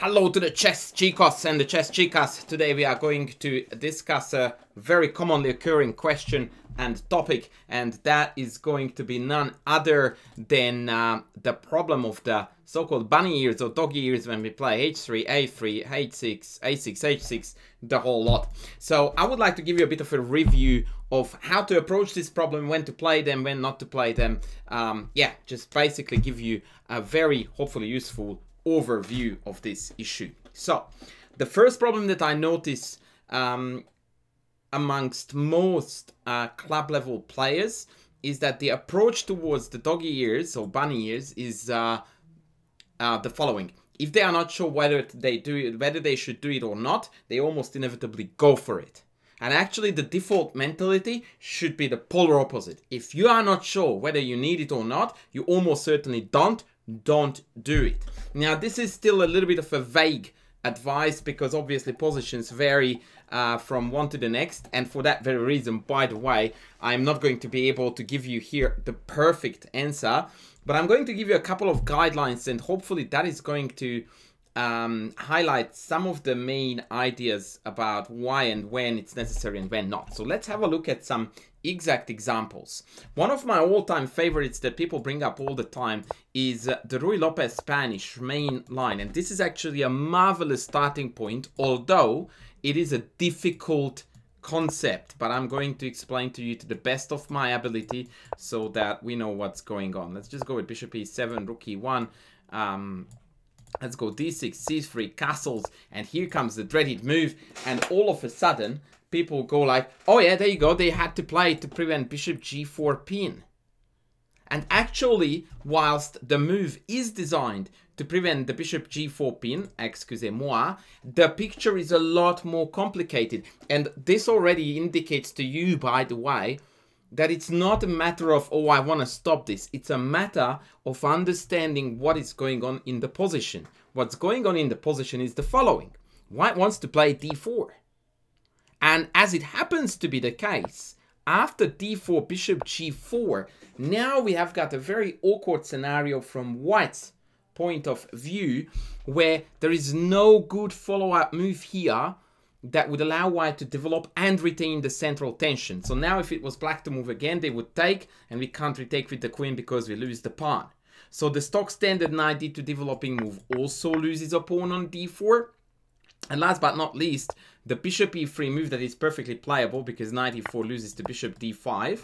Hello to the chess chicos and the chess chicas. Today we are going to discuss a very commonly occurring question and topic, and that is going to be none other than the problem of the so-called bunny ears or dog ears when we play h3, a3, h6, a6, h6, the whole lot. So I would like to give you a bit of a review of how to approach this problem, when to play them, when not to play them. Yeah, just basically give you a very hopefully useful overview of this issue. So the first problem that I notice amongst most club level players is that the approach towards the doggy ears or bunny ears is the following. If they are not sure whether they should do it or not, they almost inevitably go for it. And actually the default mentality should be the polar opposite. If you are not sure whether you need it or not, you almost certainly don't do it. Now this is still a little bit of a vague advice because obviously positions vary from one to the next, and for that very reason, by the way, I'm not going to be able to give you here the perfect answer, but I'm going to give you a couple of guidelines, and hopefully that is going to highlight some of the main ideas about why and when it's necessary and when not. So let's have a look at some exact examples. One of my all-time favorites that people bring up all the time is the Ruy Lopez Spanish main line, and this is actually a marvelous starting point, although it is a difficult concept, but I'm going to explain to you to the best of my ability so that we know what's going on. Let's just go with bishop e7, rook e1. Let's go d6, c3, castles, and here comes the dreaded move, and all of a sudden people go like, oh yeah, there you go, they had to play to prevent bishop g4 pin. And actually, whilst the move is designed to prevent the bishop g4 pin, excusez-moi, the picture is a lot more complicated. And this already indicates to you, by the way, that it's not a matter of, oh, I want to stop this. It's a matter of understanding what is going on in the position. What's going on in the position is the following. White wants to play d4. And as it happens to be the case, after d4, bishop g4, now we have got a very awkward scenario from White's point of view, where there is no good follow-up move here that would allow White to develop and retain the central tension. So now if it was Black to move again, they would take, and we can't retake with the queen because we lose the pawn. So the stock standard knight d2 developing move also loses a pawn on d4. And last but not least, the bishop e3 move that is perfectly playable because knight e4 loses to bishop d5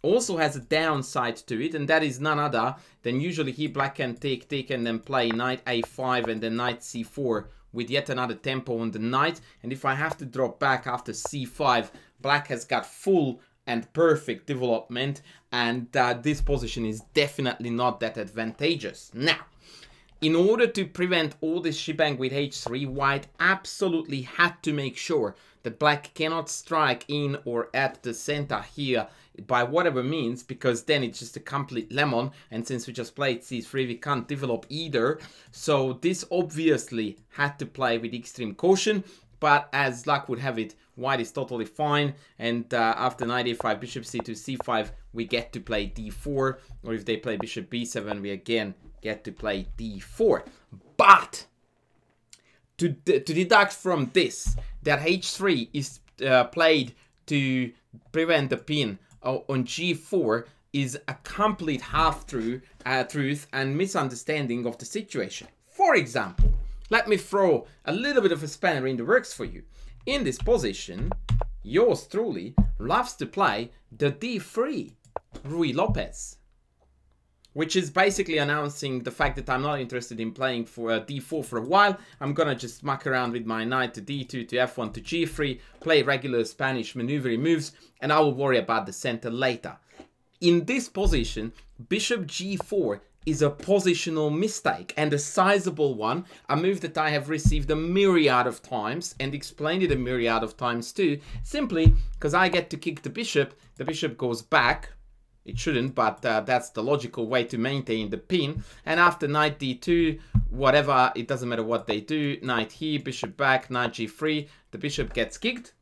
also has a downside to it, and that is none other than usually here Black can take and then play knight a5 and then knight c4 with yet another tempo on the knight. And if I have to drop back after c5, Black has got full and perfect development, and this position is definitely not that advantageous. Now, in order to prevent all this shebang with h3, White absolutely had to make sure that Black cannot strike in or at the center here by whatever means, because then it's just a complete lemon, and since we just played c3, we can't develop either. So this obviously had to play with extreme caution, but as luck would have it, White is totally fine, and after knight a5, bishop c2, c5, we get to play d4, or if they play bishop b7, we again get to play d4. But to deduct from this that h3 is played to prevent the pin on g4 is a complete half-truth and misunderstanding of the situation. For example, let me throw a little bit of a spanner in the works for you. In this position, yours truly loves to play the d3 Ruy Lopez, which is basically announcing the fact that I'm not interested in playing for d4 for a while. I'm gonna just muck around with my knight to d2 to f1 to g3, play regular Spanish maneuvering moves, and I will worry about the center later. In this position, bishop g4 is a positional mistake, and a sizable one, a move that I have received a myriad of times and explained it a myriad of times too, simply because I get to kick the bishop goes back. It shouldn't, but that's the logical way to maintain the pin. And after knight d2, whatever, it doesn't matter what they do. Knight here, bishop back, knight g3. The bishop gets kicked.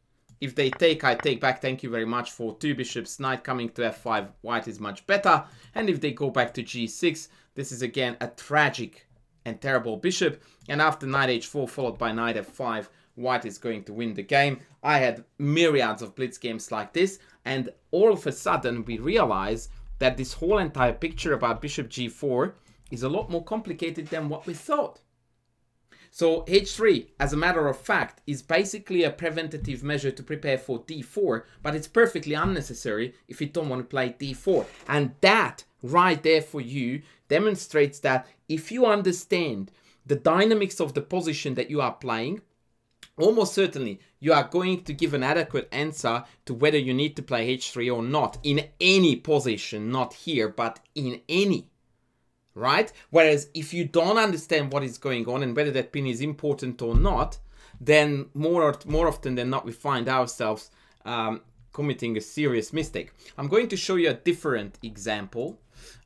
If they take, I take back. Thank you very much for two bishops. Knight coming to f5. White is much better. And if they go back to g6, this is again a tragic and terrible bishop. And after knight h4 followed by knight f5, white is going to win the game. I had myriads of blitz games like this, and all of a sudden we realize that this whole entire picture about bishop g4 is a lot more complicated than what we thought. So h3, as a matter of fact, is basically a preventative measure to prepare for d4, but it's perfectly unnecessary if you don't want to play d4. And that right there for you demonstrates that if you understand the dynamics of the position that you are playing, almost certainly you are going to give an adequate answer to whether you need to play h3 or not in any position, not here, but in any. Right? Whereas if you don't understand what is going on and whether that pin is important or not, then more often than not we find ourselves committing a serious mistake. I'm going to show you a different example.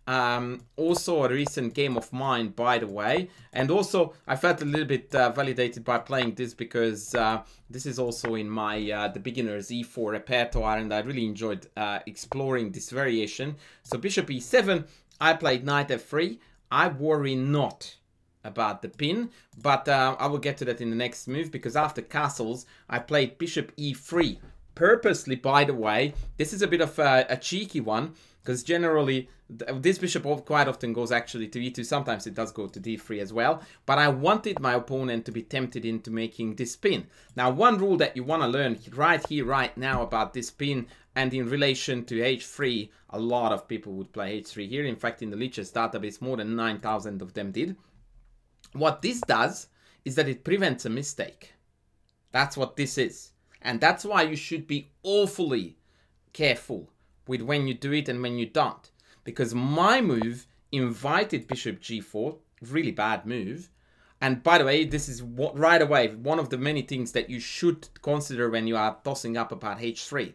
Also a recent game of mine, by the way, and also I felt a little bit validated by playing this because this is also in my the beginner's e4 repertoire, and I really enjoyed exploring this variation. So bishop e7, I played knight f3. I worry not about the pin, but I will get to that in the next move, because after castles I played bishop e3 purposely. By the way, this is a bit of a cheeky one, because generally this bishop quite often goes actually to e2. Sometimes it does go to d3 as well, but I wanted my opponent to be tempted into making this pin. Now, one rule that you want to learn right here, right now about this pin and in relation to h3, a lot of people would play h3 here. In fact, in the Lichess database, more than 9,000 of them did. What this does is that it prevents a mistake. That's what this is. And that's why you should be awfully careful with when you do it and when you don't. Because my move invited bishop g4, really bad move. And by the way, this is right away one of the many things that you should consider when you are tossing up about h3.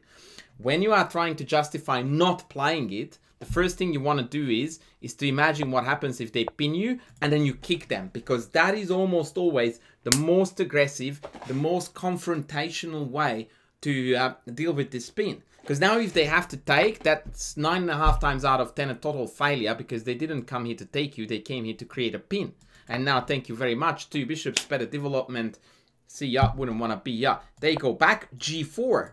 When you are trying to justify not playing it, the first thing you want to do is to imagine what happens if they pin you and then you kick them. Because that is almost always the most aggressive, the most confrontational way to deal with this pin. Because now if they have to take, that's 9.5 times out of 10 a total failure, because they didn't come here to take you, they came here to create a pin. And now thank you very much, 2 bishops, better development, see ya, wouldn't want to be ya. They go back, g4.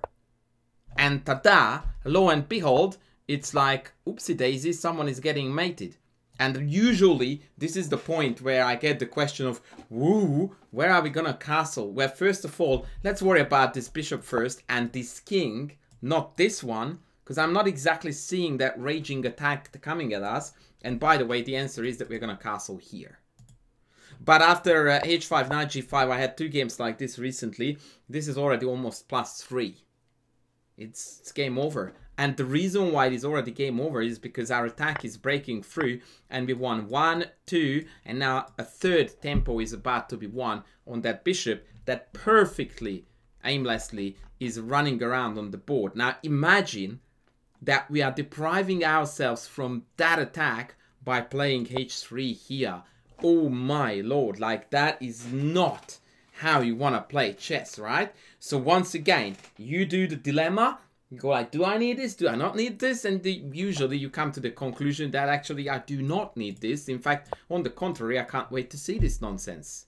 And tada, lo and behold, it's like, oopsie daisy, someone is getting mated. And usually, this is the point where I get the question of, woo, where are we gonna castle? Well, first of all, let's worry about this bishop first and this king, not this one, because I'm not exactly seeing that raging attack coming at us. And by the way, the answer is that we're gonna castle here. But after h5, knight g5, I had 2 games like this recently. This is already almost +3. It's game over. And the reason why it is already game over is because our attack is breaking through and we won 1, 2, and now a 3rd tempo is about to be won on that bishop that perfectly, aimlessly is running around on the board. Now imagine that we are depriving ourselves from that attack by playing h3 here. Oh my lord, like that is not how you want to play chess, right? So once again, you do the dilemma, you go like, do I need this? Do I not need this? And usually you come to the conclusion that actually I do not need this. In fact, on the contrary, I can't wait to see this nonsense.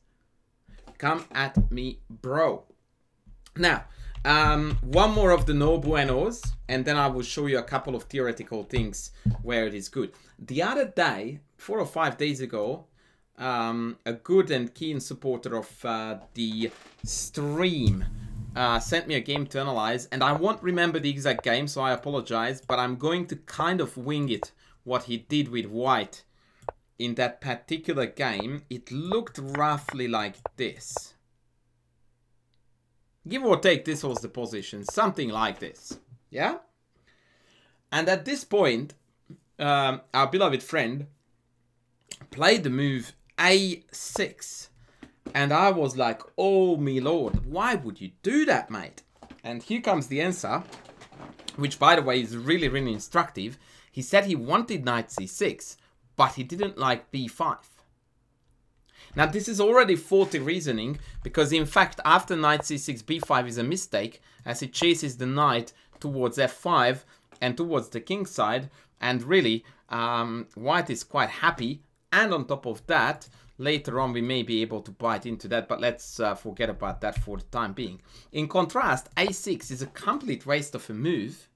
Come at me, bro. Now, one more of the no buenos, and then I will show you a couple of theoretical things where it is good. The other day, 4 or 5 days ago, a good and keen supporter of the stream sent me a game to analyze, and I won't remember the exact game, so I apologize, but I'm going to kind of wing it, what he did with white in that particular game. It looked roughly like this. Give or take, this was the position, something like this, yeah? And at this point, our beloved friend played the move a6, and I was like, oh me lord, why would you do that, mate? And here comes the answer, which by the way is really, really instructive. He said he wanted knight c6, but he didn't like b5. Now this is already faulty reasoning, because in fact after knight c6, b5 is a mistake, as it chases the knight towards f5 and towards the king side, and really white is quite happy. And on top of that, Later on, we may be able to bite into that, but let's forget about that for the time being. In contrast, a6 is a complete waste of a move.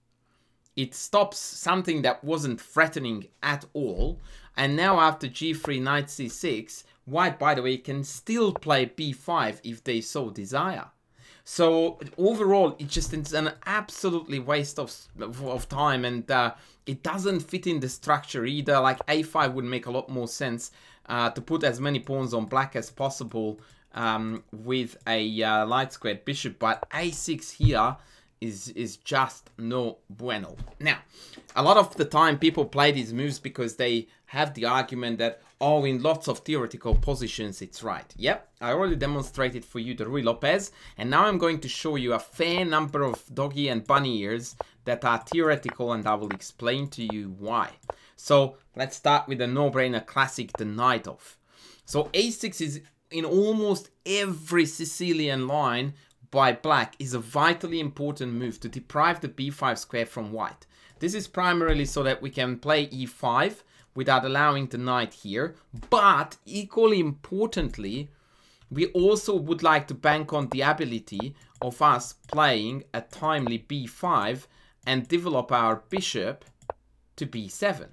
It stops something that wasn't threatening at all. And now after g3, knight c6, white, by the way, can still play b5 if they so desire. So overall, it's an absolutely waste of time, and it doesn't fit in the structure either. Like a5 would make a lot more sense to put as many pawns on black as possible with a light squared bishop, but a6 here is just no bueno. Now, a lot of the time people play these moves because they have the argument that, oh, in lots of theoretical positions it's right. Yep, I already demonstrated for you the Ruy Lopez, and now I'm going to show you a fair number of doggy and bunny ears that are theoretical, and I will explain to you why. So let's start with the no-brainer classic, the knight off. So a6 is in almost every Sicilian line by black is a vitally important move to deprive the b5 square from white. This is primarily so that we can play e5 without allowing the knight here, but equally importantly, we also would like to bank on the ability of us playing a timely b5 and develop our bishop to b7.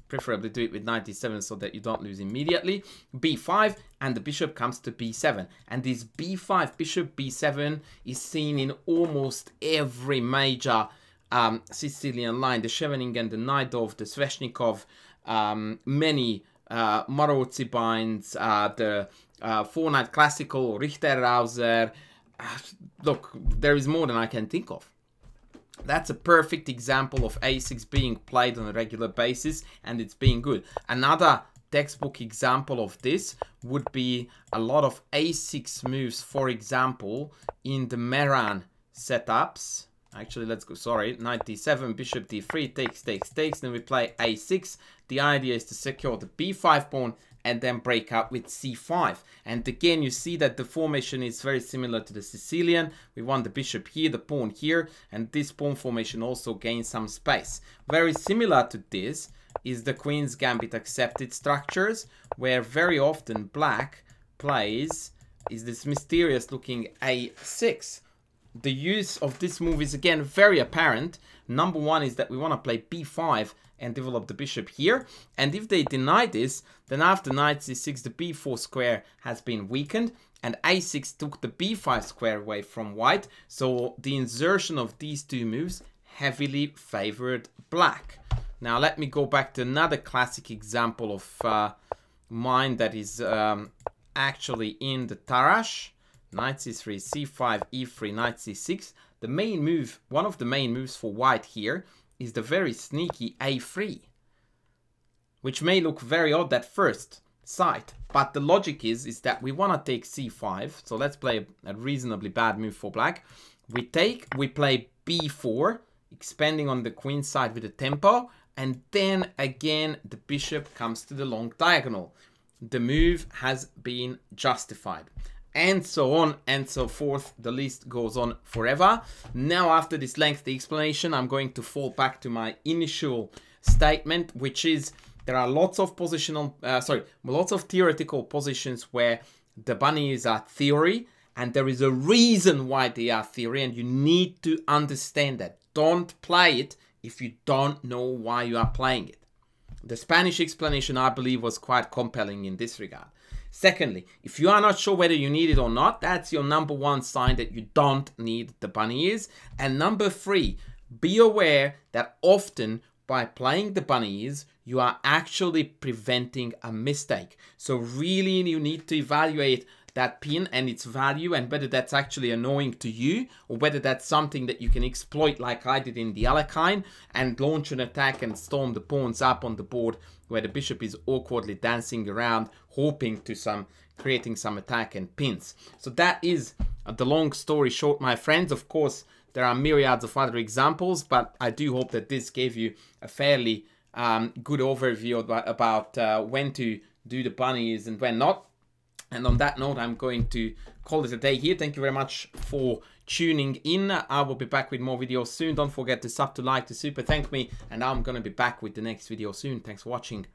Preferably do it with knight d7 so that you don't lose immediately. b5, and the bishop comes to b7. And this b5, bishop b7 is seen in almost every major Sicilian line. The Scheveningen, the Najdorf, the Sveshnikov, many Marozzi binds, the four-knight classical, Richter-Rauser. Look, there is more than I can think of. That's a perfect example of a6 being played on a regular basis, and it's being good. Another textbook example of this would be a lot of a6 moves, for example, in the Meran setups. Actually, let's go, sorry, knight d7, bishop d3, takes, then we play a6. The idea is to secure the b5 pawn and then break up with c5. And again, you see that the formation is very similar to the Sicilian. We want the bishop here, the pawn here, and this pawn formation also gains some space. Very similar to this is the Queen's Gambit accepted structures, where very often black plays is this mysterious looking a6. The use of this move is again very apparent. Number one is that we want to play b5 and develop the bishop here, and if they deny this, then after knight c6 the b4 square has been weakened, and a6 took the b5 square away from white, so the insertion of these two moves heavily favored black. Now let me go back to another classic example of mine that is actually in the Tarrasch. Knight c3, c5, e3, knight c6. The main move, one of the main moves for white here, is the very sneaky a3, which may look very odd at first sight, but the logic is that we want to take c5, so let's play a reasonably bad move for black. We play b4, expanding on the queen side with a tempo, and then again the bishop comes to the long diagonal. The move has been justified. And so on and so forth. The list goes on forever. Now, after this lengthy explanation, I'm going to fall back to my initial statement, which is there are lots of lots of theoretical positions where the bunnies are theory, and there is a reason why they are theory, and you need to understand that. Don't play it if you don't know why you are playing it. The Spanish explanation, I believe, was quite compelling in this regard. Secondly, if you are not sure whether you need it or not, that's your number one sign that you don't need the bunny ears. And number three, be aware that often by playing the bunny ears, you are actually preventing a mistake. So really you need to evaluate that pin and its value, and whether that's actually annoying to you or whether that's something that you can exploit like I did in the Alekhine and launch an attack and storm the pawns up on the board where the bishop is awkwardly dancing around, hoping to creating some attack and pins. So that is the long story short, my friends. Of course, there are myriads of other examples, but I do hope that this gave you a fairly good overview about when to do the bunnies and when not. And on that note, I'm going to call it a day here. Thank you very much for tuning in. I will be back with more videos soon. Don't forget to sub, to like, to super thank me. And I'm going to be back with the next video soon. Thanks for watching.